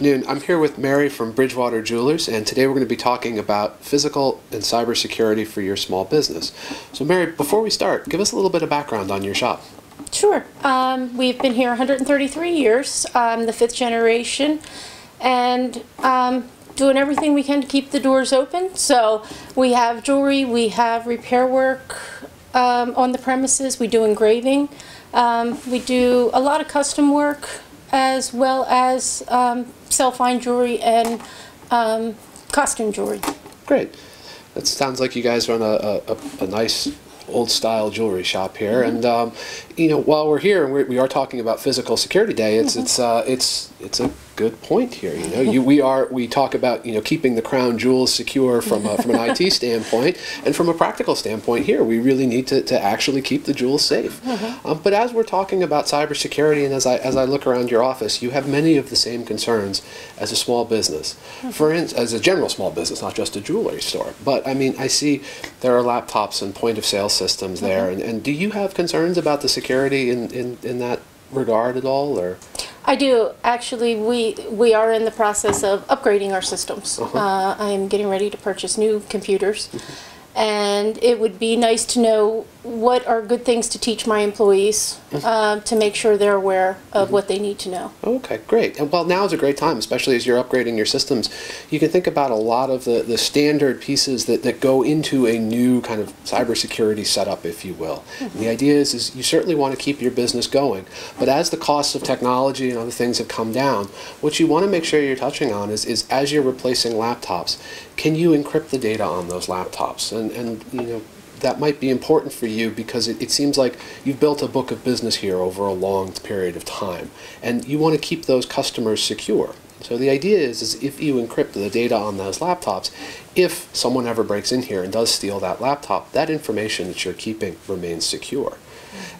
afternoon. I'm here with Mary from Bridgewater Jewelers, and today we're going to be talking about physical and cybersecurity for your small business. So Mary, before we start, give us a little bit of background on your shop. Sure. We've been here 133 years, the fifth generation, and doing everything we can to keep the doors open. So we have jewelry, we have repair work on the premises, we do engraving, we do a lot of custom work, as well as sell fine jewelry and costume jewelry. Great. That sounds like you guys run a nice old-style jewelry shop here. Mm-hmm. And you know, while we're here and we are talking about Physical Security Day, it's a good point here. You know, we talk about, you know, keeping the crown jewels secure from an IT standpoint, and from a practical standpoint here, we really need to actually keep the jewels safe. Mm-hmm. But as we're talking about cybersecurity, and as I look around your office, you have many of the same concerns as a small business. Mm-hmm. For instance, as a general small business, not just a jewelry store. But I mean, I see there are laptops and point-of-sale systems there, mm-hmm. and do you have concerns about the security in that regard at all, or? I do. Actually, we are in the process of upgrading our systems. Uh-huh. I am getting ready to purchase new computers. Mm-hmm. And it would be nice to know what are good things to teach my employees to make sure they're aware of what they need to know. Okay, great. And well, now is a great time, especially as you're upgrading your systems. You can think about a lot of the standard pieces that go into a new kind of cybersecurity setup, if you will. Mm-hmm. And the idea is you certainly want to keep your business going, but as the costs of technology and other things have come down, what you want to make sure you're touching on is as you're replacing laptops, can you encrypt the data on those laptops? And you know, that might be important for you because it seems like you've built a book of business here over a long period of time, and you want to keep those customers secure. So the idea is if you encrypt the data on those laptops, if someone ever breaks in here and does steal that laptop, that information that you're keeping remains secure.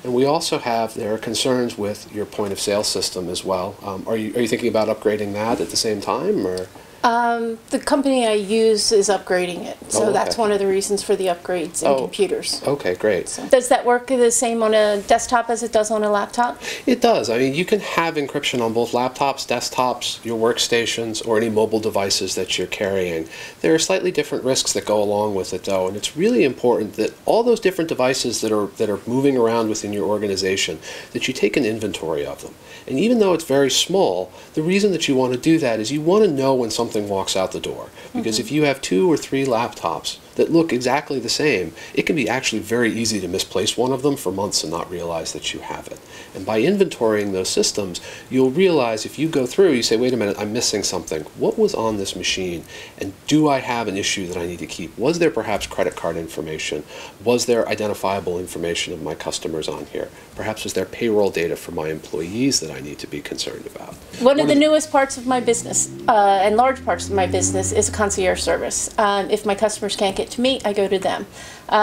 And we also there are concerns with your point of sale system as well. Are you thinking about upgrading that at the same time, or? The company I use is upgrading it, so okay. That's one of the reasons for the upgrades in computers. Okay, great. So, does that work the same on a desktop as it does on a laptop? It does. I mean, you can have encryption on both laptops, desktops, your workstations, or any mobile devices that you're carrying. There are slightly different risks that go along with it, though, and it's really important that all those different devices that are moving around within your organization, that you take an inventory of them. And even though it's very small, the reason that you want to do that is you want to know when something walks out the door. Because if you have 2 or 3 laptops that look exactly the same, it can be actually very easy to misplace one of them for months and not realize that you have it. And by inventorying those systems, you'll realize if you go through, you say, wait a minute, I'm missing something. What was on this machine? And do I have an issue that I need to keep? Was there perhaps credit card information? Was there identifiable information of my customers on here? Perhaps was there payroll data for my employees that I need to be concerned about? One of the newest parts of my business, and large parts of my business, is a concierge service. If my customers can't get to me, I go to them.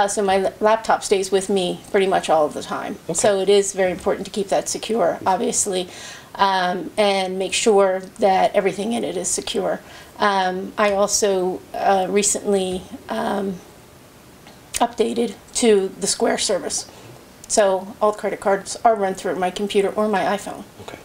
So my laptop stays with me pretty much all of the time. Okay. So it is very important to keep that secure, obviously, and make sure that everything in it is secure. I also recently updated to the Square service. So all credit cards are run through my computer or my iPhone. Okay.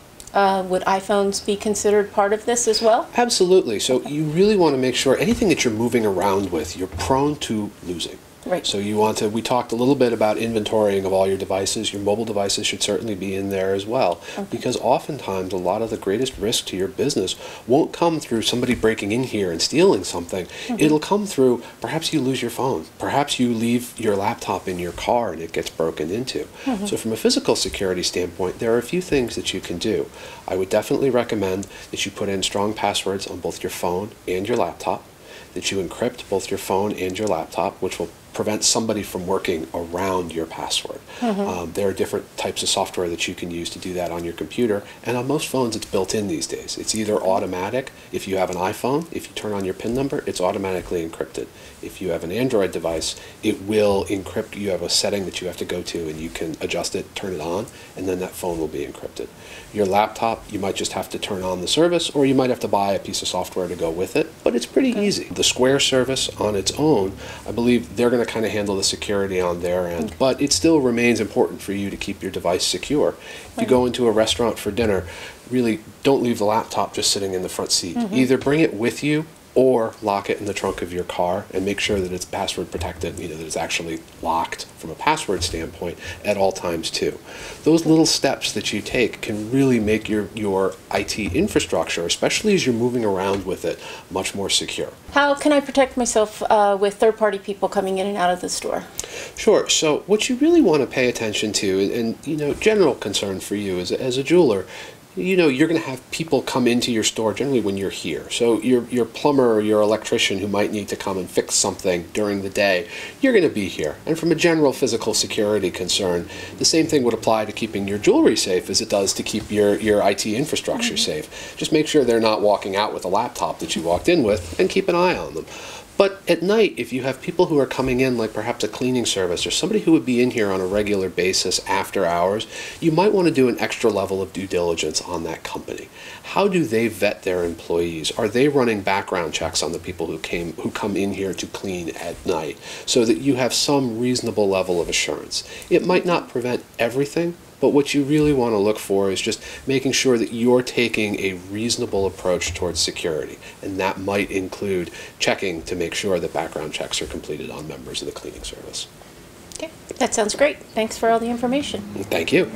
Would iPhones be considered part of this as well? Absolutely. So you really want to make sure anything that you're moving around with, you're prone to losing. Right. So you want to, we talked a little bit about inventorying of all your devices. Your mobile devices should certainly be in there as well. Okay. Because oftentimes a lot of the greatest risk to your business won't come through somebody breaking in here and stealing something. Mm-hmm. It'll come through, perhaps you lose your phone. Perhaps you leave your laptop in your car and it gets broken into. Mm-hmm. So from a physical security standpoint, there are a few things that you can do. I would definitely recommend that you put in strong passwords on both your phone and your laptop, that you encrypt both your phone and your laptop, which will prevent somebody from working around your password. Mm-hmm. There are different types of software that you can use to do that on your computer, and on most phones it's built in these days. It's either automatic. If you have an iPhone, if you turn on your PIN number, it's automatically encrypted. If you have an Android device, it will encrypt. You have a setting that you have to go to and you can adjust it, turn it on, and then that phone will be encrypted. Your laptop, you might just have to turn on the service, or you might have to buy a piece of software to go with it, but it's pretty easy. The Square service on its own, I believe they're going going to kind of handle the security on their end. But it still remains important for you to keep your device secure. If you go into a restaurant for dinner, really don't leave the laptop just sitting in the front seat. Either bring it with you or lock it in the trunk of your car and make sure that it's password protected, that it's actually locked from a password standpoint at all times too. Those little steps that you take can really make your IT infrastructure, especially as you're moving around with it, much more secure. How can I protect myself with third-party people coming in and out of the store? Sure. So what you really want to pay attention to, and general concern for you as a jeweler, you're going to have people come into your store generally when you're here. So your plumber or your electrician who might need to come and fix something during the day, you're going to be here. And from a general physical security concern, the same thing would apply to keeping your jewelry safe as it does to keep your IT infrastructure safe. Just make sure they're not walking out with a laptop that you walked in with, and keep an eye on them. But at night, if you have people who are coming in, like perhaps a cleaning service or somebody who would be in here on a regular basis after hours, you might want to do an extra level of due diligence on that company. How do they vet their employees? Are they running background checks on the people who come in here to clean at night, so that you have some reasonable level of assurance? It might not prevent everything, but what you really want to look for is just making sure that you're taking a reasonable approach towards security. And that might include checking to make sure that background checks are completed on members of the cleaning service. Okay, that sounds great. Thanks for all the information. Thank you.